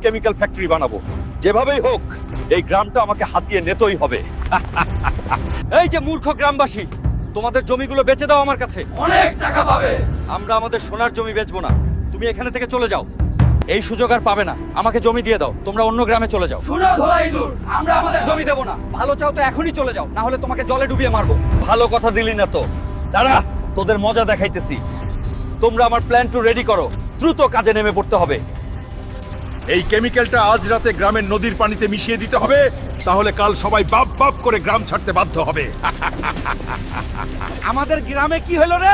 Chemical factory বানাবো। যেভাবেই হোক এই গ্রামটা আমাকে হাতিয়ে নিতেই হবে। এই যে মূর্খ গ্রামবাসী, তোমাদের জমিগুলো বেচে দাও আমার কাছে, অনেক টাকা পাবে। আমরা আমাদের সোনার জমি বেচবো না, তুমি এখানে থেকে চলে যাও। এই সুযোগ আর পাবে না, আমাকে জমি দিয়ে দাও, তোমরা অন্য গ্রামে চলে যাও। শোনো ধোলা ইঁদুর, আমরা আমাদের জমি দেব না। ভালো চাও তো এখনই চলে যাও, না হলে তোমাকে জলে ডুবিয়ে মারবো। ভালো কথা দিলি না তো, দাঁড়া তোদের মজা দেখাইতেছি। তোমরা আমার প্ল্যান টু রেডি করো, দ্রুত কাজে নেমে পড়তে হবে। এই কেমিক্যালটা আজ রাতে গ্রামের নদীর পানিতে মিশিয়ে দিতে হবে, তাহলে কাল সবাই বাপ বাপ করে গ্রাম ছাড়তে বাধ্য হবে। আমাদের গ্রামে কি হলো রে?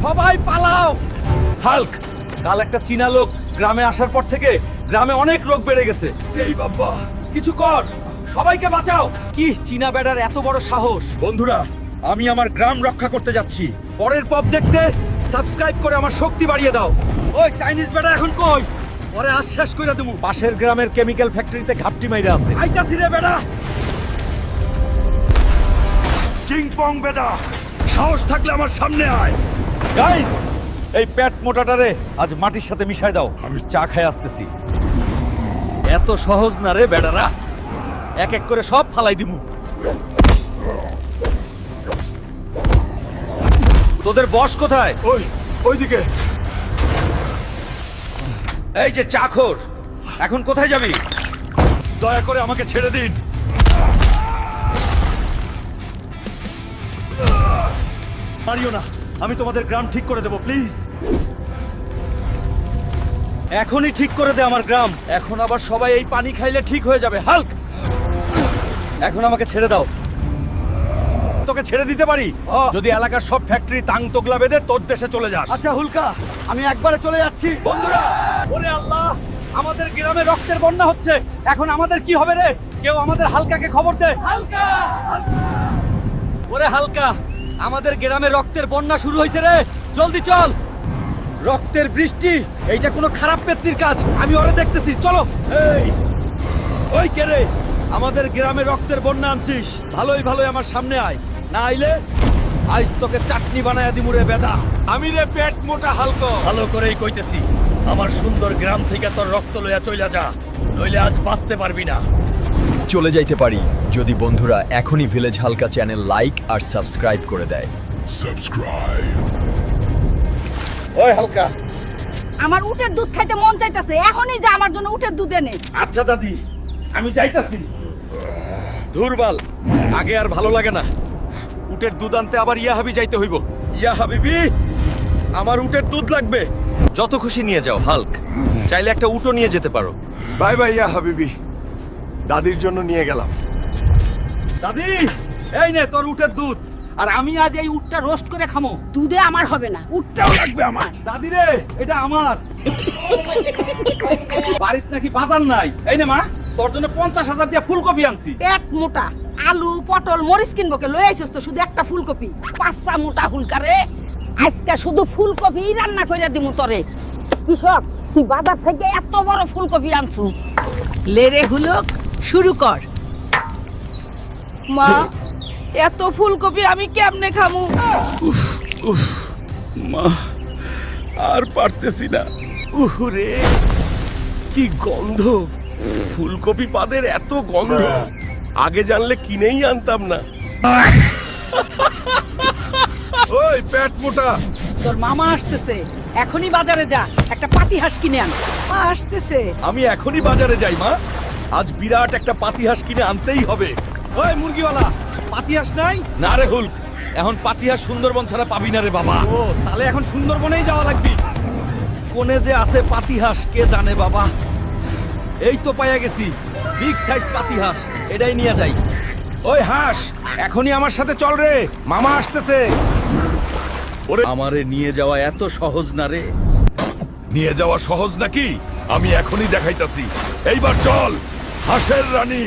সবাই পালাও। হাল্ক, কাল একটা চীনা লোক গ্রামে আসার পর থেকে গ্রামে অনেক রোগ বেড়ে গেছে। এই বাবা, কিছু কর, সবাইকে বাঁচাও। কি চীনা বেড়ার এত বড় সাহস? বন্ধুরা, আমি আমার গ্রাম রক্ষা করতে যাচ্ছি। পরের পপ দেখতে সাবস্ক্রাইব করে আমার শক্তি বাড়িয়ে দাও। ওই চাইনিজ বেড়া এখন কই? পরে আজ শেষ করে দেবো। পাশের গ্রামের কেমিক্যাল ফ্যাক্টরিতে ঘাপটি মাইরা আছে। আইতাছি রে বেড়া। চিংপং বেদা, সাহস থাকলে আমার সামনে আয়। গাইস, এই পেট মোটাটারে আজ মাটির সাথে মিশায় দাও, আমি চা খাই আসতেছি। এত সহজ না রে বেড়ারা, এক এক করে সব ফালাই দিমু। তোদের বস কোথায়? ওইদিকে। এই যে চাখর, এখন কোথায় যাবি? দয়া করে আমাকে ছেড়ে দিন। মারিও না, আমি তোমাদের গ্রাম ঠিক করে দেবো, প্লিজ। এখনই ঠিক করে দে আমার গ্রাম। এখন আবার সবাই এই পানি খাইলে ঠিক হয়ে যাবে। হাল্ক, এখন আমাকে ছেড়ে দাও। তোকে ছেড়ে দিতে পারি যদি এলাকার সব ফ্যাক্টরি তাং তোগলা বেঁধে তোর দেশে চলে যাস। আচ্ছা হুলকা, আমি একবারে চলে যাচ্ছি। বন্ধুরা, ওরে আল্লাহ, আমাদের গ্রামে রক্তের বন্যা হচ্ছে। এখন আমাদের কি হবে রে? কেউ আমাদের হালকাকে খবর দে। হালকা, ওরে হালকা, আমাদের গ্রামে রক্তের বন্যা শুরু হয়েছে রে, জলদি চল। রক্তের বৃষ্টি, এইটা কোনো খারাপ পেত্নির কাজ। আমি ওরে দেখতেছি, চলো। এই, ওই কে রে? আমাদের গ্রামে রক্তের বন্যা আনছিস, ভালোই ভালোই আমার সামনে আয়, না আইলে আজ তোকে চাটনি বানায়া দিমু রে বেদা। আমি রে পেট মোটা হালকো। ভালো করেই কইতেছি, আমার সুন্দর গ্রাম থেকে তোর রক্ত লইয়া চইলা যা, নইলে আজ বাঁচতে পারবি না। চলে যাইতে পারি যদি বন্ধুরা এখনই ভিলেজ হালকা চ্যানেল লাইক আর সাবস্ক্রাইব করে দেয়। ওই হালকা, আমার উটের দুধ খাইতে মন চাইতেছে, এখনই যা আমার জন্য উটের দুধ এনে। আচ্ছা দাদি, আমি যাইতাছি। ধুরবাল, আগে আর ভালো লাগে না। উটের দুধ আনতে আবার ইয়া হাবি যাইতে হইব। ইয়া হাবিবি, আমার উটের দুধ লাগবে। যত খুশি নিয়ে যাও হাল্ক, চাইলে একটা উটও নিয়ে যেতে পারো। বাই বাই ইয়া হাবিবি, দাদির জন্য নিয়ে গেলাম। দাদি, এই নে তোর উটের দুধ। আর আমি আজ এই উটটা রোস্ট করে খামো। দুধে আমার হবে না, উটটাও লাগবে আমার। দাদি রে, এটা আমার। বাড়িতে নাকি বাজার নাই। এই নে মা, তোর জন্য 50,000 দিয়ে ফুলকপি আনছি। পেট মোটা, আলু পটল মরিচ কিনবো কে লই আইছস তো শুধু একটা ফুলকপি। পাঁচটা মোটা হুলকারে, আজকে শুধু ফুলকপি রান্না কইরা দিমু তরে। কৃষক, তুই বাজার থেকে এত বড় ফুলকপি আনছু, লেরে হুলক শুরু কর। মা, এত ফুলকপি আমি কেমনে খামু? মা, আর পারতেছি না। উহুরে, কি গন্ধ! ফুলকপি পাদের এত গন্ধ, আগে জানলে কিনেই আনতাম না। ওই পেট মোটা, তোর মামা আসতেছে, এখনই বাজারে যা, একটা পাতি হাঁস কিনে আন। মা আসতেছে। আমি এখনই বাজারে যাই মা, আজ বিরাট একটা পাতিহাঁস কিনে আনতেই হবে। ওই মুরগিওয়ালা, পাতিহাঁস নাই? না রে হুল্ক, এখন পাতিহাঁস সুন্দরবন ছাড়া পাবি না রে বাবা। ও, তাহলে এখন সুন্দরবনেই যাওয়া লাগবে। কোনে যে আছে পাতিহাঁস কে জানে বাবা। এই তো পাইয়া গেছি, বিগ সাইজ পাতিহাঁস, এটাই নিয়ে যাই। ওই হাঁস, এখনই আমার সাথে চল রে, মামা আসতেছে। ওরে, আমারে নিয়ে যাওয়া এত সহজ না রে। নিয়ে যাওয়া সহজ নাকি? আমি এখনই দেখাইতাছি। এইবার চল, হাঁসের রানী।